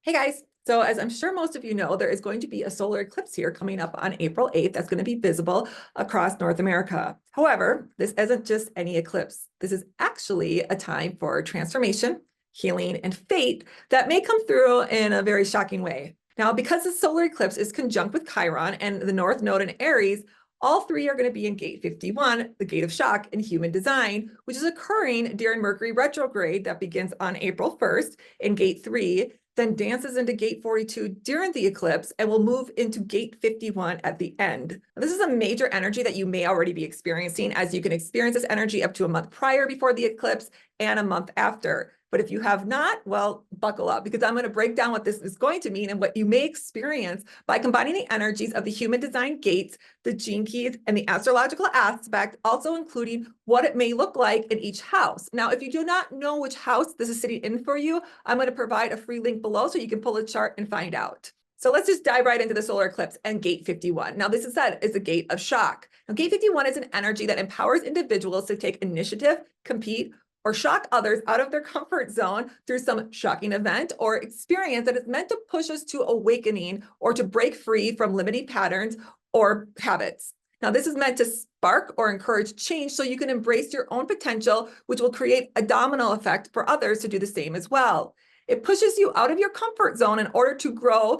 Hey guys, so as I'm sure most of you know, there is going to be a solar eclipse here coming up on April 8th that's going to be visible across North America. However, this isn't just any eclipse. This is actually a time for transformation, healing, and fate that may come through in a very shocking way. Now, because the solar eclipse is conjunct with Chiron and the North Node in Aries, all three are going to be in gate 51, the gate of shock in human design, which is occurring during Mercury Retrograde that begins on April 1st in gate 3, then dances into gate 42 during the eclipse and will move into gate 51 at the end. Now, this is a major energy that you may already be experiencing, as you can experience this energy up to a month prior before the eclipse and a month after. But if you have not, well, buckle up, because I'm going to break down what this is going to mean and what you may experience by combining the energies of the human design gates, the gene keys, and the astrological aspect, also including what it may look like in each house. Now, if you do not know which house this is sitting in for you, I'm going to provide a free link below so you can pull a chart and find out. So let's just dive right into the solar eclipse and gate 51. Now, this is said is a gate of shock. Now, gate 51 is an energy that empowers individuals to take initiative, compete, or shock others out of their comfort zone through some shocking event or experience that is meant to push us to awakening or to break free from limiting patterns or habits. Now, this is meant to spark or encourage change so you can embrace your own potential, which will create a domino effect for others to do the same as well. It pushes you out of your comfort zone in order to grow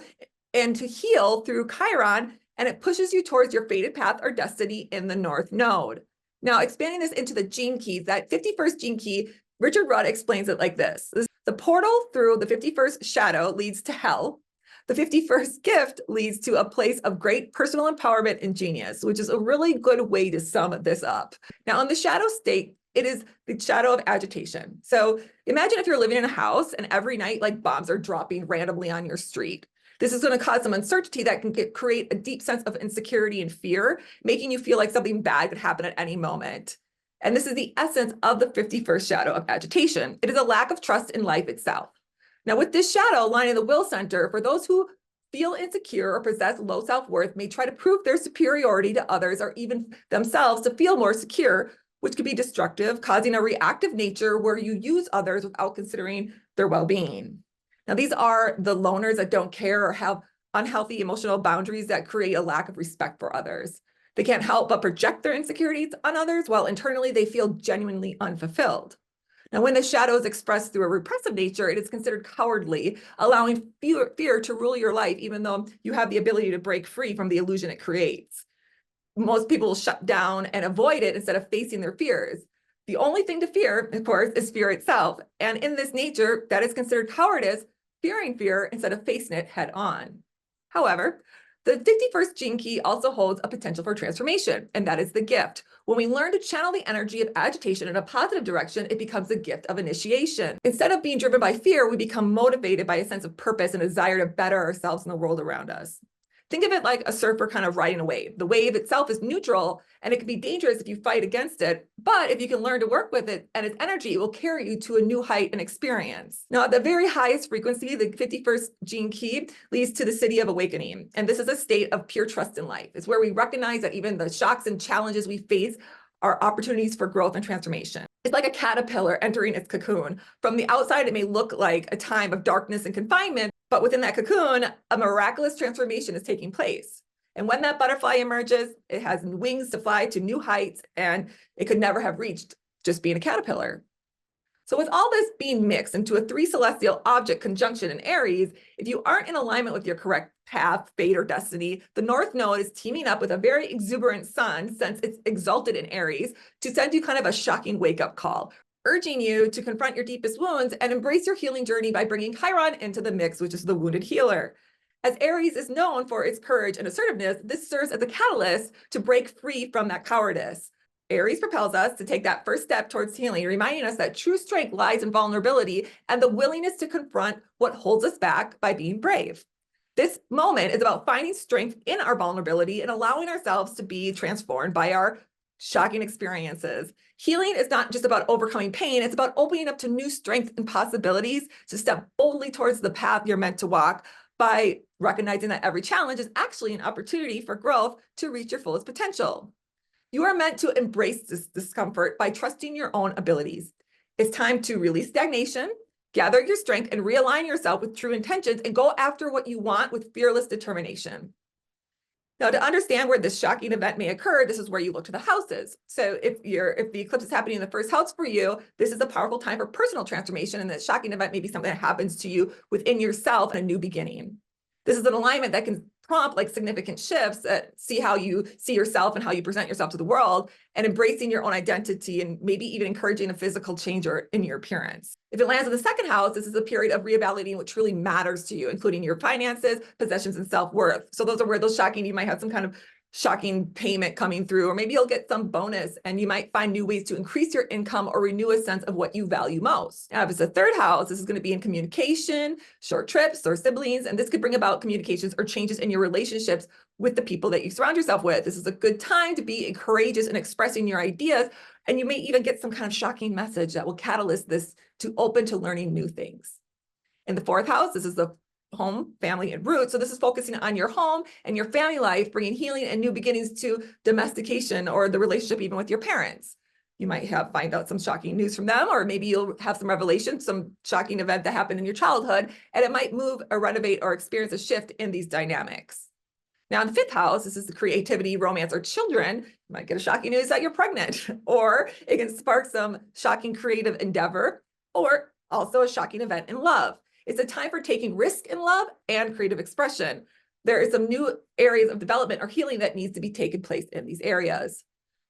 and to heal through Chiron, and it pushes you towards your fated path or destiny in the North Node. Now, expanding this into the gene keys, that 51st gene key, Richard Rudd explains it like this. The portal through the 51st shadow leads to hell. The 51st gift leads to a place of great personal empowerment and genius, which is a really good way to sum this up. Now, in the shadow state, it is the shadow of agitation. So imagine if you're living in a house and every night, like, bombs are dropping randomly on your street. This is going to cause some uncertainty that can create a deep sense of insecurity and fear, making you feel like something bad could happen at any moment. And this is the essence of the 51st shadow of agitation. It is a lack of trust in life itself. Now, with this shadow lining the will center, for those who feel insecure or possess low self-worth, may try to prove their superiority to others or even themselves to feel more secure, which could be destructive, causing a reactive nature where you use others without considering their well-being. Now, these are the loners that don't care or have unhealthy emotional boundaries that create a lack of respect for others. They can't help but project their insecurities on others, while internally they feel genuinely unfulfilled. Now, when the shadow is expressed through a repressive nature, it is considered cowardly, allowing fear to rule your life, even though you have the ability to break free from the illusion it creates. Most people shut down and avoid it instead of facing their fears. The only thing to fear, of course, is fear itself. And in this nature, that is considered cowardice, fearing fear instead of facing it head on. However, the 51st gene key also holds a potential for transformation, and that is the gift. When we learn to channel the energy of agitation in a positive direction, it becomes a gift of initiation. Instead of being driven by fear, we become motivated by a sense of purpose and a desire to better ourselves in the world around us. Think of it like a surfer kind of riding a wave. The wave itself is neutral, and it can be dangerous if you fight against it. But if you can learn to work with it and its energy, it will carry you to a new height and experience. Now, at the very highest frequency, the 51st gene key leads to the city of awakening. And this is a state of pure trust in life. It's where we recognize that even the shocks and challenges we face are opportunities for growth and transformation. It's like a caterpillar entering its cocoon. From the outside, it may look like a time of darkness and confinement, but within that cocoon, a miraculous transformation is taking place. And when that butterfly emerges, it has wings to fly to new heights, and it could never have reached just being a caterpillar. So with all this being mixed into a 3 celestial object conjunction in Aries, if you aren't in alignment with your correct path, fate, or destiny, the North Node is teaming up with a very exuberant sun, since it's exalted in Aries, to send you kind of a shocking wake-up call, urging you to confront your deepest wounds and embrace your healing journey by bringing Chiron into the mix, which is the wounded healer. As Aries is known for its courage and assertiveness, this serves as a catalyst to break free from that cowardice. Aries propels us to take that first step towards healing, reminding us that true strength lies in vulnerability and the willingness to confront what holds us back by being brave. This moment is about finding strength in our vulnerability and allowing ourselves to be transformed by our shocking experiences. Healing is not just about overcoming pain, it's about opening up to new strength and possibilities to step boldly towards the path you're meant to walk, by recognizing that every challenge is actually an opportunity for growth to reach your fullest potential. You are meant to embrace this discomfort by trusting your own abilities. It's time to release stagnation, Gather your strength and realign yourself with true intentions and go after what you want with fearless determination. Now, to understand where this shocking event may occur, this is where you look to the houses. So if the eclipse is happening in the first house for you, this is a powerful time for personal transformation, and the shocking event may be something that happens to you within yourself and a new beginning. This is an alignment that can prompt like significant shifts that see how you see yourself and how you present yourself to the world, and embracing your own identity, and maybe even encouraging a physical change or in your appearance. If it lands in the second house, this is a period of reevaluating what truly matters to you, including your finances, possessions, and self-worth. So those are where those shocking, you might have some kind of shocking payment coming through, or maybe you'll get some bonus and you might find new ways to increase your income or renew a sense of what you value most. Now, if it's a third house, this is going to be in communication, short trips, or siblings, and this could bring about communications or changes in your relationships with the people that you surround yourself with. This is a good time to be courageous in expressing your ideas, and you may even get some kind of shocking message that will catalyst this to open to learning new things. In the fourth house, this is the home, family, and roots. So this is focusing on your home and your family life, bringing healing and new beginnings to domestication or the relationship even with your parents. You might find out some shocking news from them, or maybe you'll have some revelation, some shocking event that happened in your childhood, and it might move or renovate or experience a shift in these dynamics. Now, in the fifth house, this is the creativity, romance, or children. You might get a shocking news that you're pregnant, or it can spark some shocking creative endeavor, or also a shocking event in love. It's a time for taking risk in love and creative expression. There are some new areas of development or healing that needs to be taken place in these areas.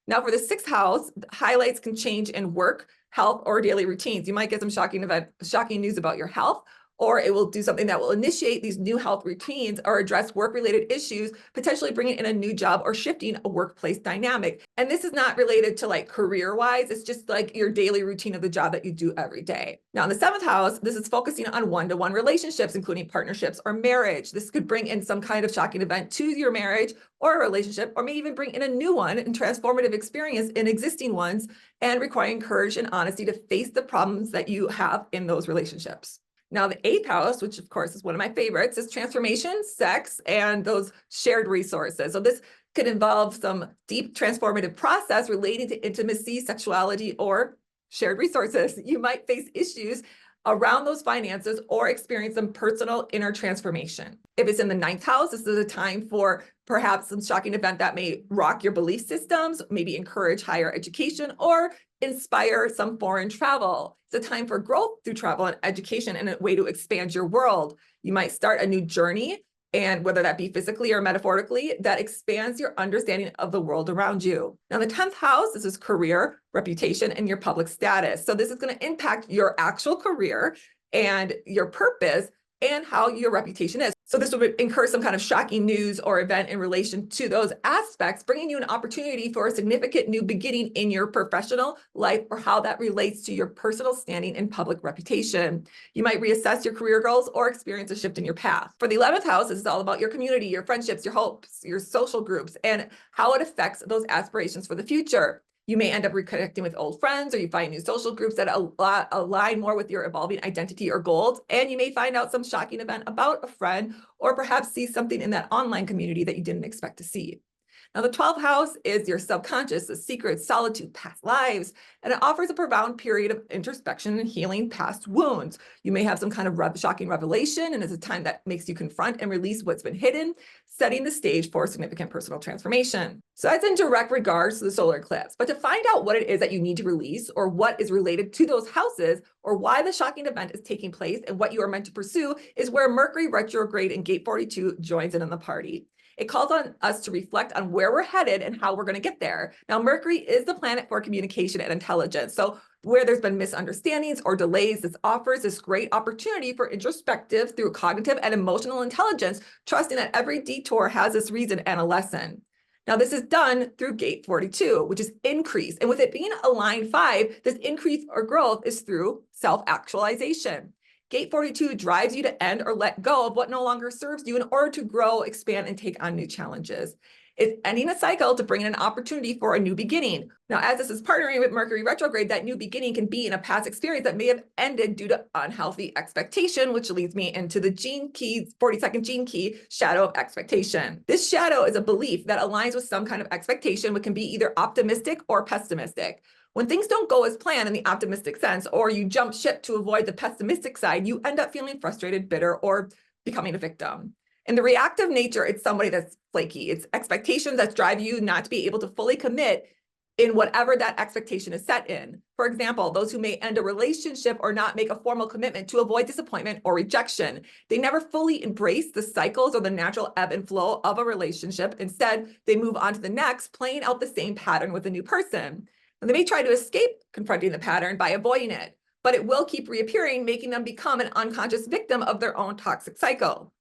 Now, for the sixth house, highlights can change in work, health, or daily routines. You might get some shocking news about your health, or it will do something that will initiate these new health routines or address work-related issues, potentially bringing in a new job or shifting a workplace dynamic. And this is not related to like career-wise, it's just like your daily routine of the job that you do every day. Now, in the seventh house, this is focusing on one-to-one relationships, including partnerships or marriage. This could bring in some kind of shocking event to your marriage or a relationship, or may even bring in a new one and transformative experience in existing ones, and requiring courage and honesty to face the problems that you have in those relationships. Now, the eighth house, which of course is one of my favorites, is transformation, sex, and those shared resources. So this could involve some deep transformative process relating to intimacy, sexuality, or shared resources. You might face issues around those finances or experience some personal inner transformation. If it's in the ninth house, this is a time for perhaps some shocking event that may rock your belief systems, maybe encourage higher education, or inspire some foreign travel. It's a time for growth through travel and education and a way to expand your world. You might start a new journey, and whether that be physically or metaphorically, that expands your understanding of the world around you. Now, the 10th house, this is career, reputation, and your public status. So this is going to impact your actual career and your purpose and how your reputation is. So this would incur some kind of shocking news or event in relation to those aspects, bringing you an opportunity for a significant new beginning in your professional life, or how that relates to your personal standing and public reputation. You might reassess your career goals or experience a shift in your path. For the 11th house, this is all about your community, your friendships, your hopes, your social groups, and how it affects those aspirations for the future. You may end up reconnecting with old friends, or you find new social groups that align more with your evolving identity or goals. And you may find out some shocking event about a friend, or perhaps see something in that online community that you didn't expect to see. Now, the 12th house is your subconscious, the secrets, solitude, past lives, and it offers a profound period of introspection and healing past wounds. You may have some kind of shocking revelation, and it's a time that makes you confront and release what's been hidden, setting the stage for significant personal transformation. So that's in direct regards to the solar eclipse. But to find out what it is that you need to release, or what is related to those houses, or why the shocking event is taking place and what you are meant to pursue, is where Mercury Retrograde in Gate 42 joins in on the party. It calls on us to reflect on where we're headed and how we're going to get there. Now, Mercury is the planet for communication and intelligence. So where there's been misunderstandings or delays, this offers this great opportunity for introspective through cognitive and emotional intelligence, trusting that every detour has its reason and a lesson. Now, this is done through Gate 42, which is increase. And with it being a line 5, this increase or growth is through self-actualization. Gate 42 drives you to end or let go of what no longer serves you in order to grow, expand, and take on new challenges. It's ending a cycle to bring in an opportunity for a new beginning. Now, as this is partnering with Mercury retrograde, that new beginning can be in a past experience that may have ended due to unhealthy expectation, which leads me into the gene key, 42nd gene key, shadow of expectation. This shadow is a belief that aligns with some kind of expectation, which can be either optimistic or pessimistic. When things don't go as planned in the optimistic sense, or you jump ship to avoid the pessimistic side, you end up feeling frustrated, bitter, or becoming a victim. In the reactive nature, it's somebody that's flaky. It's expectations that drive you not to be able to fully commit in whatever that expectation is set in. For example, those who may end a relationship or not make a formal commitment to avoid disappointment or rejection. They never fully embrace the cycles or the natural ebb and flow of a relationship. Instead, they move on to the next, playing out the same pattern with a new person. And they may try to escape confronting the pattern by avoiding it, but it will keep reappearing, making them become an unconscious victim of their own toxic cycle.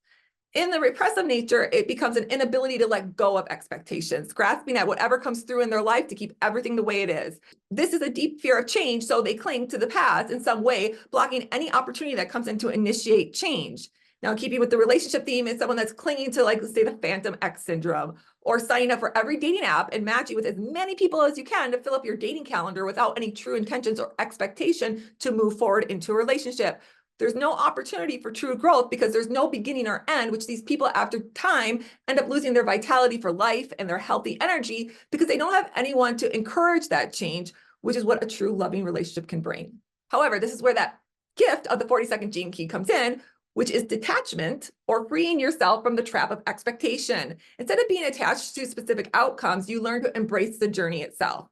In the repressive nature, it becomes an inability to let go of expectations, grasping at whatever comes through in their life to keep everything the way it is. This is a deep fear of change, so they cling to the past in some way, blocking any opportunity that comes in to initiate change. Now, keeping with the relationship theme is someone that's clinging to, like, say, the phantom X syndrome, or signing up for every dating app and matching with as many people as you can to fill up your dating calendar without any true intentions or expectation to move forward into a relationship. There's no opportunity for true growth because there's no beginning or end, which these people after time end up losing their vitality for life and their healthy energy because they don't have anyone to encourage that change, which is what a true loving relationship can bring. However, this is where that gift of the 42nd gene key comes in, which is detachment, or freeing yourself from the trap of expectation. Instead of being attached to specific outcomes, you learn to embrace the journey itself.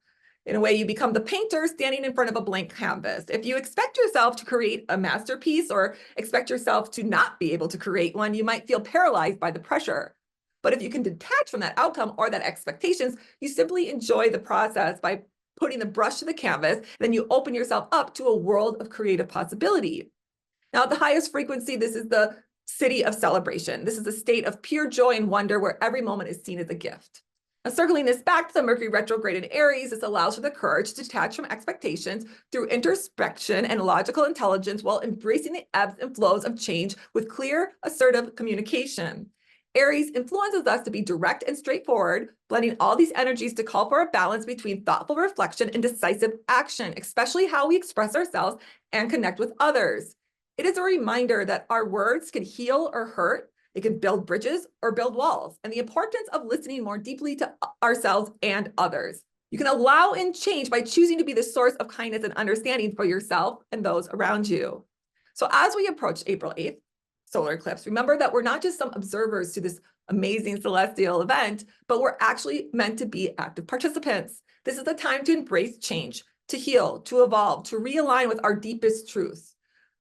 In a way, you become the painter standing in front of a blank canvas. If you expect yourself to create a masterpiece or expect yourself to not be able to create one, you might feel paralyzed by the pressure. But if you can detach from that outcome or that expectations, you simply enjoy the process by putting the brush to the canvas, then you open yourself up to a world of creative possibility. Now, at the highest frequency, this is the city of celebration. This is a state of pure joy and wonder where every moment is seen as a gift. Now, circling this back to the Mercury retrograde in Aries, this allows for the courage to detach from expectations through introspection and logical intelligence while embracing the ebbs and flows of change with clear, assertive communication. Aries influences us to be direct and straightforward, blending all these energies to call for a balance between thoughtful reflection and decisive action, especially how we express ourselves and connect with others. It is a reminder that our words can heal or hurt. It can build bridges or build walls, and the importance of listening more deeply to ourselves and others. You can allow in change by choosing to be the source of kindness and understanding for yourself and those around you. So as we approach April 8th, solar eclipse, remember that we're not just some observers to this amazing celestial event, but we're actually meant to be active participants. This is the time to embrace change, to heal, to evolve, to realign with our deepest truths.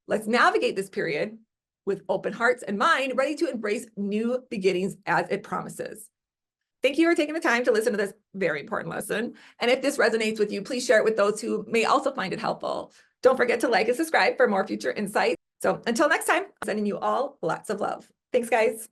Let's navigate this period with open hearts and mind, ready to embrace new beginnings as it promises. Thank you for taking the time to listen to this very important lesson. And if this resonates with you, please share it with those who may also find it helpful. Don't forget to like and subscribe for more future insights. So until next time, I'm sending you all lots of love. Thanks, guys.